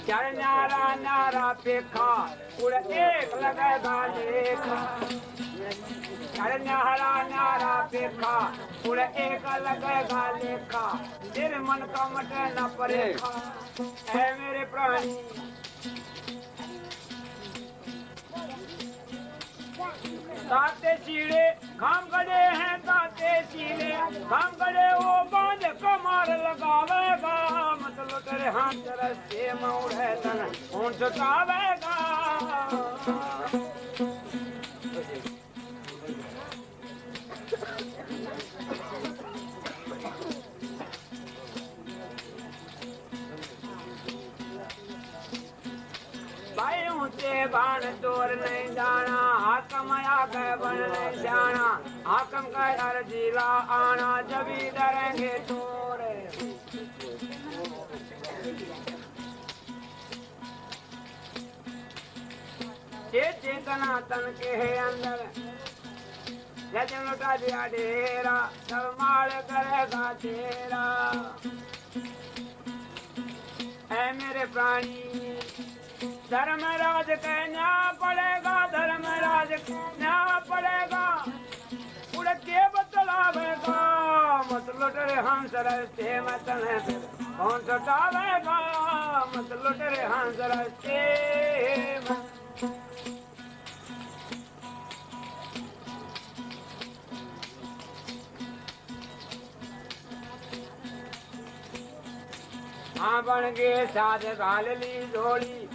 चल न्यारा न्यारा पेखा उड़ एक लगेगा देखा चल न्यारा न्यारा पेखा उड़ एक लगेगा लेखा तेरे मन का मटे न परेखा है मेरे प्राणी ताते चीड़े खाम गड़े हैं ताते चीड़े खाम गड़े वो बांध कमर लगावेगा मतलब तेरे हाथ रस्ते मोड़ है तन कौन चुकावेगा भाई ऊंचे बाण तोर नहीं जाना हाकम आगे बन नहीं जाना हाकम का हर जिला आना जब डरेंगे तोरे ये चेतना तन के है अंदर जजन लुटा दिया डेरा सब माल करेगा तेरा ऐ मेरे प्राणी धर्मराज कहना पड़ेगा धर्मराज कहना पड़ेगा उड़ के बतलावेगा मत लुट रे हंस रस्ते मत कौन सटावेगा मत लुट रे हंस रस्ते हाँ बन गए साध घाल ली झोली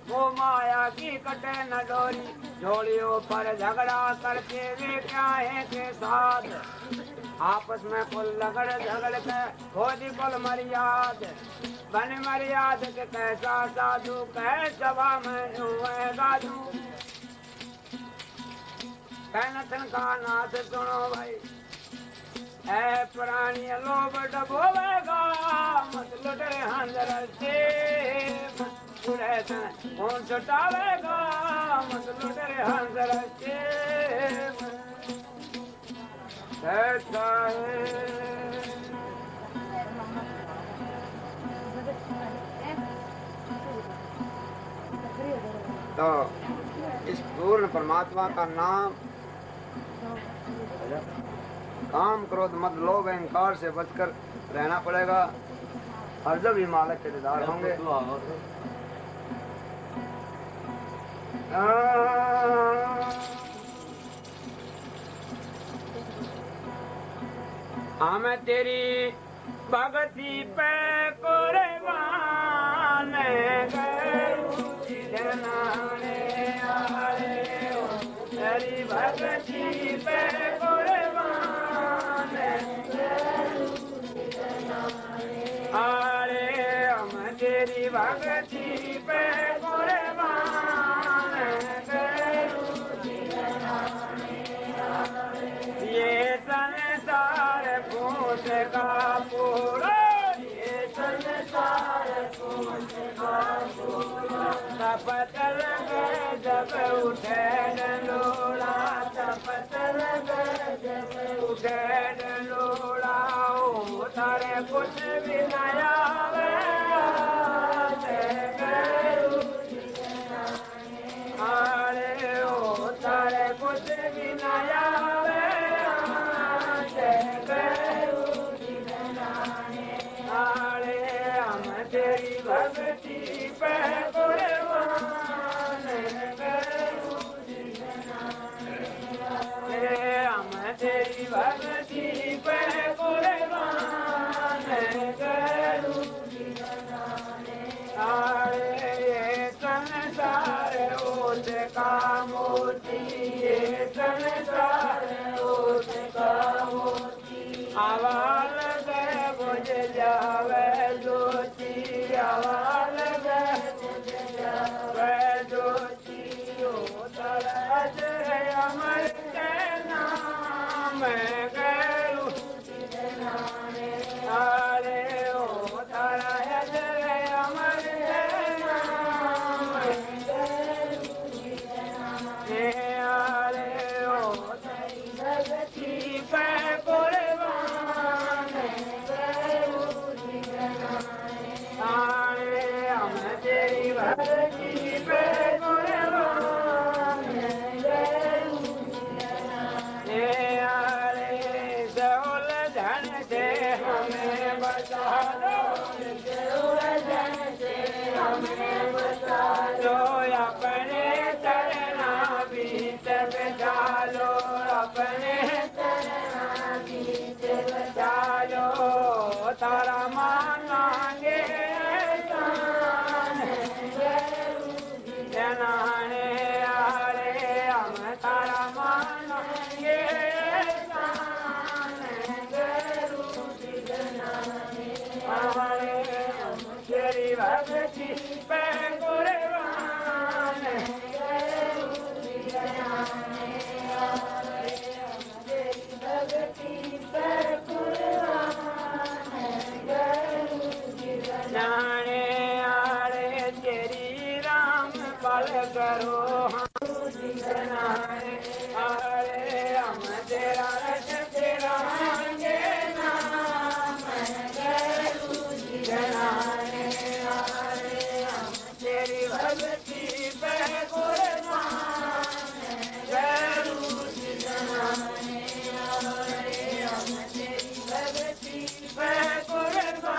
वो माया की कटे न डोरी झोलियों पर झगड़ा करके वे क्या है के साथ आपस में कुल लगड़ झगड़ के खोजी कुल मर्याद बन मर्याद के कैसा साधु कह सभा में हुए गाजू कहनथन का नाथ सुनो भाई ऐ प्राणी लोभ डबोवेगा मत लुट रे हंजर से कौन छुटावेगा मत लुट रे हंजर से कैसा है तो इस पूर्ण परमात्मा का नाम काम क्रोध मद लोभ अहंकार से बचकर रहना पड़ेगा और जब ही मालक के दीदार होंगे मैं तेरी भगती पे कुर्बान तेरी भगती पे अरे हम तेरी भगती पे कुर्बान ये संसार पूछ का पूरा ये संसार पूछ का पूरा तपत लगे जब उठे डंडोला तपत लगे जब उठे डंडोला तारे कुछ भी नया अरे ओ तारे कुछ भी नया अरे हम तेरी भक्ति पे कुर्बान हम तेरी भक्ति पे कुर्बान ये संसार ओट का मोती ये संसार ओट का मोती आवाल गए बुझ जावे ज्योति आवाल गए बुझ तारा मानांगे जनाने आरे हम तारा मानांगे तेरी भक्ति पे कुर्बान जाने आरे तेरी राम पल करो आरे हम तेरा रस तेरा मांगे नाम जनाने आरे हम तेरी भक्ति पे कुर्बान जनाने आरे हम तेरी भक्ति पे कुर्बान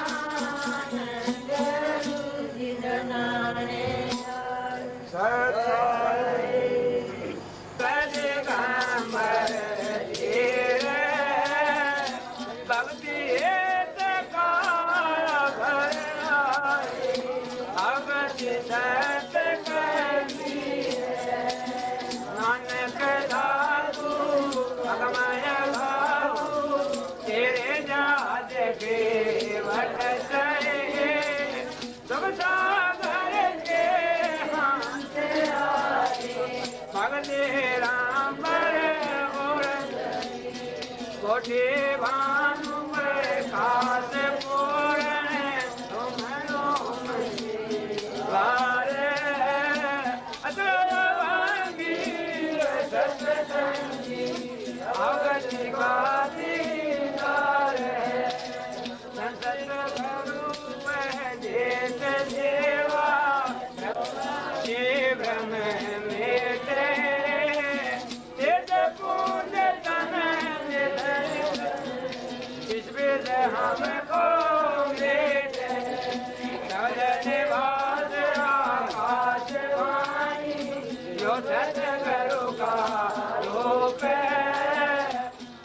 कोठे भानु में खास पूरने तुम्हारो वारे अतरवांगी सत्संगी अगति गाती तारे संसद गुरु में देश सेवा शिव में मेटे तेज पूज तन हमको मेटे चलने बाद आकाश वाणी जो सतगुरु का रूप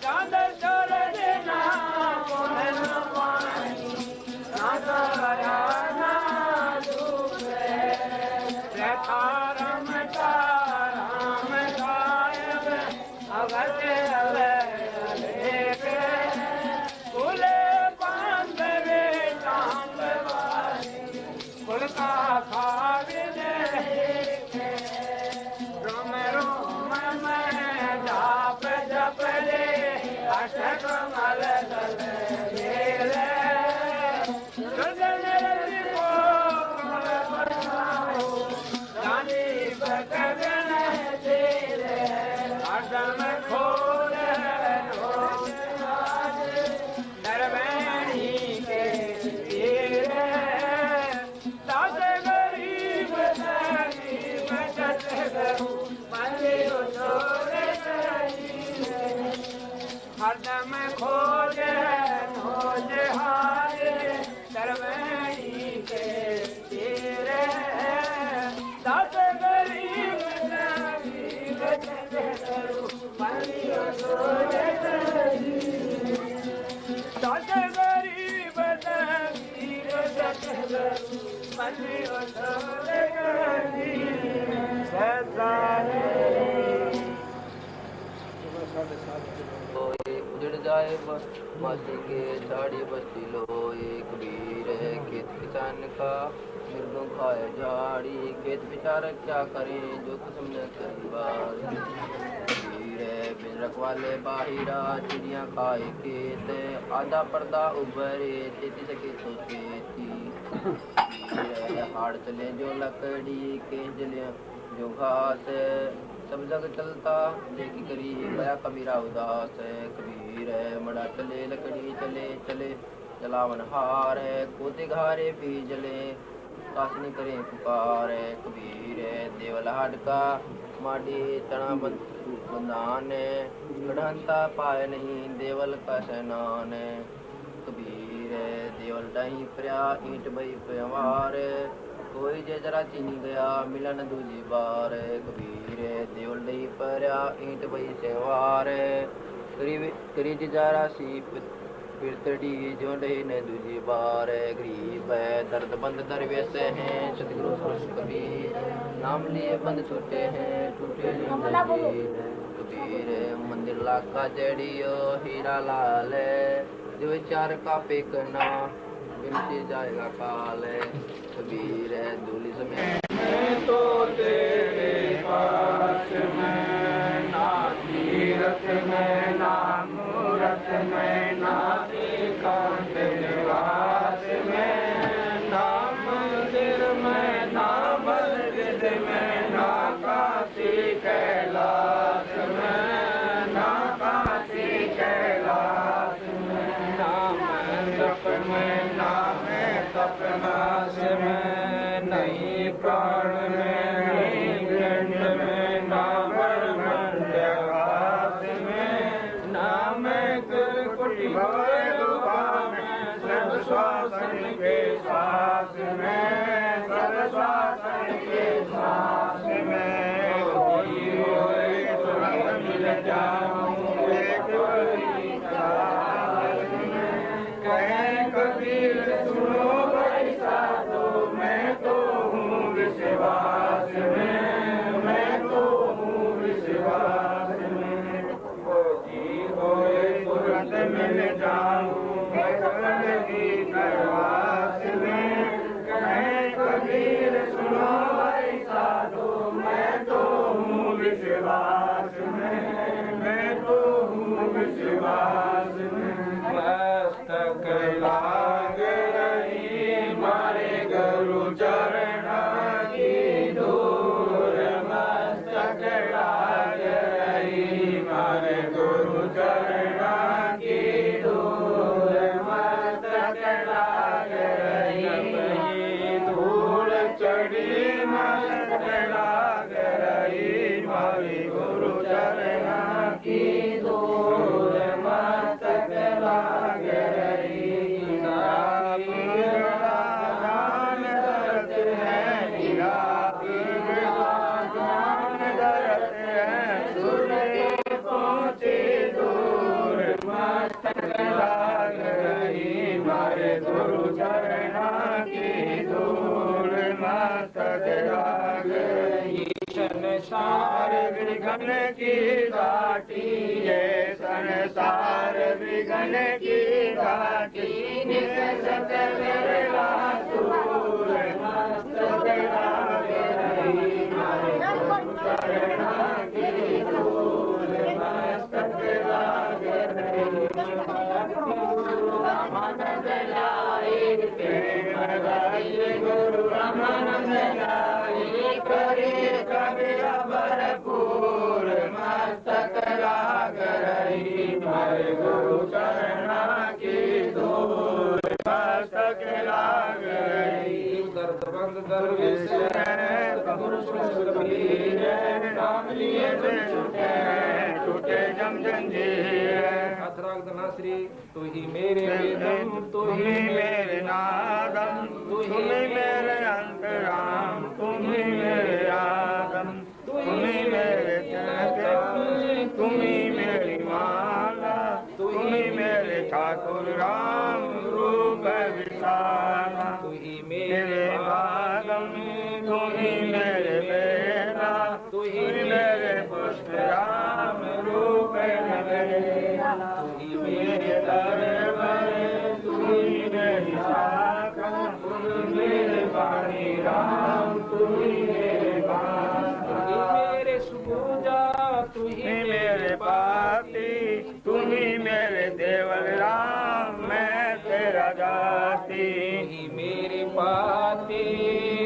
चांद चोरने ना पुनः पानी ना तारा ना धूप रखा राम कायम अवध हरदम खोजे खोज हारे तरवई के तेरे दस गरीब गरीब करू मलियो सोरे दस गरीब गरीब करू मलियो सोरे उजड़ जाए मासी के झाड़ी बस्ती लो एक वीर है खेत किसान का मृदों खाए झाड़ी खेत बेचारा क्या करें जो किस्म न बार वीर है बिन रखवाले बाहिरा चिड़िया खाए खेत आधा पर्दा उभरे खेती सके तो खेती हाड़ चले जो लकड़ी के जले जो घास सब जग चलता देखी करी गया कबीरा उदास है कबीर है मड़ा चले लकड़ी चले चले जलावन हार है कोते घारे भी जले कासनी करे पुकार कबीर देवल हाडका माडी तना बंधान गढ़ंता पाए नहीं देवल का सैनान कबीर देवल डाही प्रया ईंट बई प्यार कोई जे जरा चीनी गया मिलन दूजी बार कबीर देवल डही प्रया ईंट बई सेवार करी जरा सी पिरतड़ी जो डही ने दूजी बार गरीब है दर्द बंद दरवेश हैं सतगुरु कबीर नाम लिए बंद टूटे हैं टूटे कबीर मंदिर लाका जड़ियो हीरा लाल जो चार का पेकना बिनती जाएगा काल कबीर दूली समय तो तेरे पास में ना तीरथ में ना मूरत में ना एकांत निवास में ना मंदिर में ना मस्जिद में ना काशी कैलाश में ना काशी कैलाश में ना मंडप में ना तपनाश में नहीं प्राण में नहीं गंड में ना ब्रह्मण्यवास में ना मैं कुटी में सब श्वासन के श्वास में सब श्वासन के श्वास में कोई होए तुरंत मिल जाऊं एक बड़ी काश में कहे कबीर सुनो मैं तो हूँ विश्वास में मैं तो हूँ विश्वास में जी होए तुरंत मिल जाऊँ की करवास में कहे कबीर सुनो भाई साधु मैं तो हूँ विश्वास में मैं तो हूँ विश्वास में मस्तक लाग रही मारे गुरु चरण की दूर मस्तक लाग रही मारे गुरु चरण की दूर मस्तक लाग रही धूल चढ़ी मस्तक लाग रही मारे गुरु चरण की दूर मस्तक लाग रही लाग रही मारे गुरु चरण की धूल मस्तक लाग रही संसार विघन की घाटी ये संसार विघन की घाटी निकट मेरा दूर मस्तक लाग रही मारे गुरु चरण की धूल मस्तक लाग रही रामानंद लाई प्रेम गाई गुरु रामानंद लाई करे कबीरा भरपूर मस्तक लाग रही मारे गुरु चरण की धूल मस्तक लाग रही दर्द बंद दरवेश गुरु कबीर नाम लिए टूटे जम जंजीर श्री तू ही मेरे वेदम तू ही मेरे नादम तू ही मेरे अंतराम तू ही मेरे आगम तू ही मेरे जगत तू ही मेरी माला तू ही मेरे ठाकुर राम रूप विशाला तू ही मेरे भागम तू ही मेरे बेरा तू ही मेरे पुष्प राम रूप नवेला तू ही मेरे दरबार तू ही मेरी शाखा तू ही मेरे वाणी राम तू ही मेरे बास तू ही मेरे सुबूजा तू ही मेरे पाती तू ही मेरे देवल राम मैं तेरा जाती ही मेरे पाती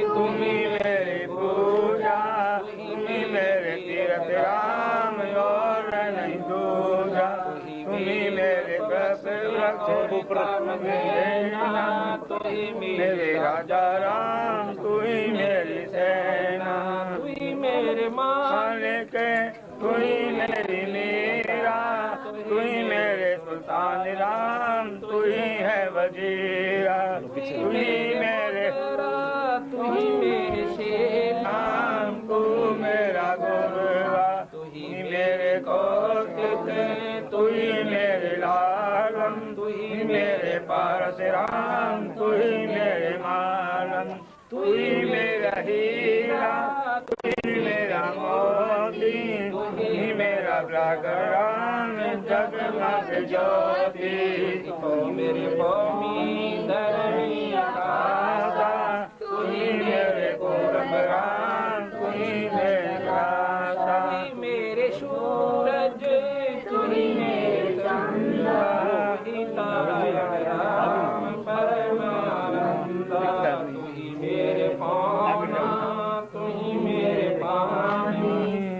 तू ही मेरी पूजा तू ही मेरे तीर्थ राम और नहीं दूजा तू ही मेरे कस वृक्ष तू ही मेरे राजा राम तू के तू ही मेरी मीरा, तू ही मेरे सुल्तान राम, तू ही है वजीरा, तू ही मेरे तू ही मेरे शेर नाम, तू मेरा गुरुआ, तू ही मेरे कौशिक, तू ही मेरे लालम, तू ही मेरे परशुराम, तू ही मेरे मालम, तू ही मेरा हीरा, तू ही मेरा मोती, तू ही मेरा प्रागराम जगमग ज्योति, तू मेरे भूमि धरणी आशा, तू ही मेरे कुर्बान, तू ही मेरा आशा, तू ही मेरे सूरज, तू ही मेरे चंद्र, तू ही तारा राम परमानंद, तू ही मेरे पाना, तू ही मेरे पानी,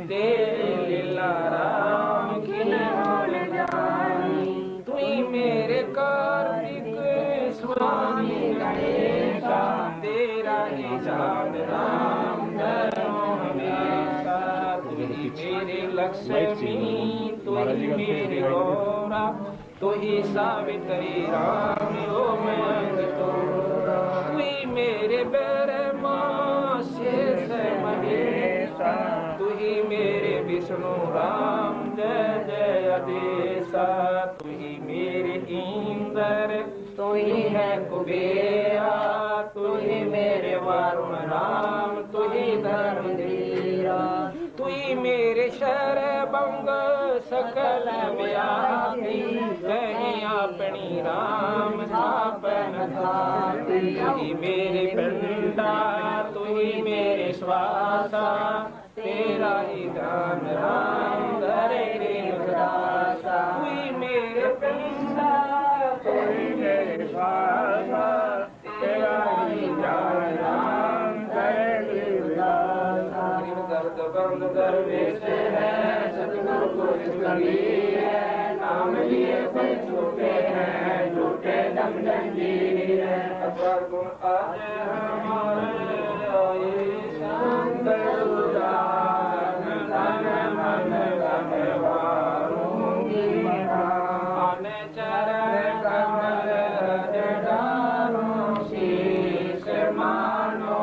तेरे लीला राम की नाम जानी, तू ही मेरे कार्तिक स्वामी गणेशा, तेरा ही जान राम धर्म हमेशा, तू ही मेरे लक्ष्मी, तू ही मेरे गौरा, तू ही सावित्री राम ओ मंग तोरा, तू ही मेरे ब्रह्मा शेष महेशा, तू ही मेरे विष्णु राम जय जय देसा, तू ही मेरे इंद्र, तू ही है कुबेरा, तू ही मेरे वरुण राम, तू ही धर्मधीरा, तू ही मेरे शरभंग सकल व्यापी, कहीं अपनी राम स्थापन धाती, तू ही मेरे पिंडा, तू ही मेरे श्वासा, तेरा ही ध्यान राम धरे दासा, तू ही मेरे पिंडा, तू ही मेरे श्वासा, तेरा ही ध्यान राम धरे दासा, दर्द बंद दरवेश है, सतगुरु को कभी है, नाम लिए कोई छूटे हैं, झूठे दम जंजीर है, अपर गुण आज हमारे आए शांत उदार, तन मन गमवारूंगी मान चरण कमल डारूं, शीश मानो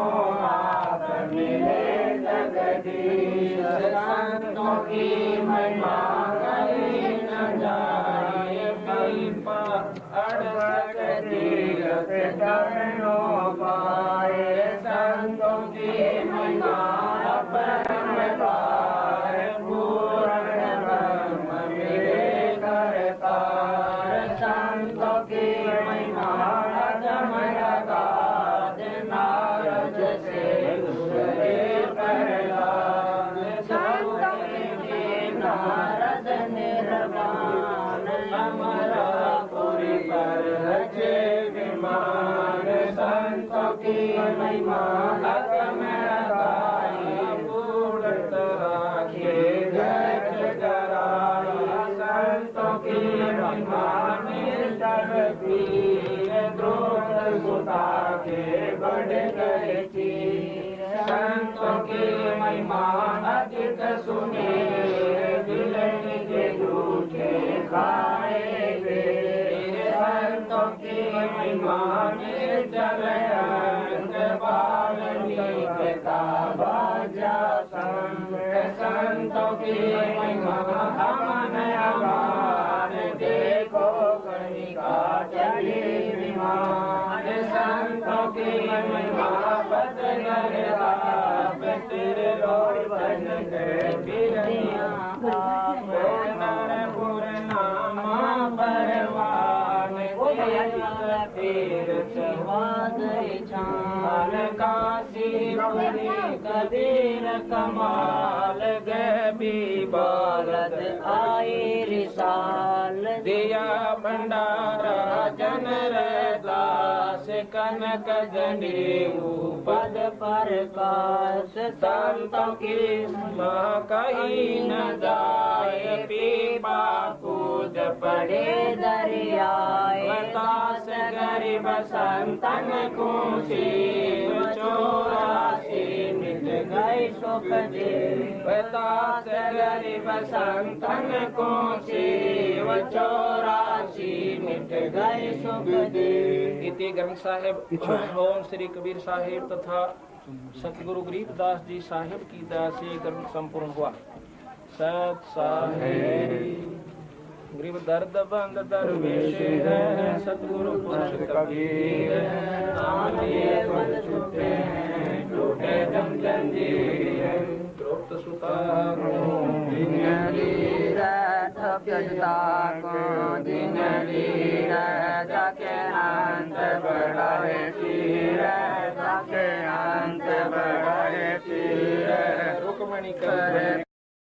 आप मिले जगदीश, संतों की महिमा कही न जाए, पीपा अड़सठ तीरथ चरणों पाए, संतों की महिमा परम पार, पूर्ण ब्रह्म मिले करतार, संतों की महिमा अगम अगाध, नारद से गुजरे प्रहलाद, संतों की नारद निर्वाण, अमरापुरी पर रचे विमान, संतों की महिमा अगम अगाई, पूर्णत राखे जग जराई, संतों की महिमा निर्जल पीर, द्रोण सुता के बढ़ गए चीर, संतों की महिमा अधिक सुने, बिलन के झूठे खाए वे, संतों की महिमा निर्जल अंग, बाल्मीक का बाजा संग, संतों की महिमा अमन अगार, देखो कनिका चली विमान, संतों की महिमा बदगर आप, त्रिलोक बन गए बिरनिया आप, नरपुर नामा परवान, तीर्थ वादरी छान, काशीपुरी कबीर कमाल, गबी बालद आई रिसाल, दिया भंडारा जन दास, कनक जनेऊ पद प्रकाश, संतों की माँ कहीं न जाए, पीपा कूद पड़े दरियाए, बतास गरीब संतन को शिव, 84 मिट गए सुख दे बता से गरीब संतन को शिव 84 मिट गए सुख दे। इति ग्रंथ साहिब ओम श्री कबीर साहिब तथा सतगुरु गरीबदास जी साहिब की दया से ग्रंथ संपूर्ण हुआ। सत साहिब गरीब दर्द बंद दरवेश है सतगुरु पुरुष कबीर नाम लिए पद छूटे हैं टूटे जम जंजीर द्रोक्त सुता को दिन लीर अभ्यजता को दिन लीर जाके अंत बढ़ाए तीर जाके अंत बढ़ाए तीर रुक्मणी कर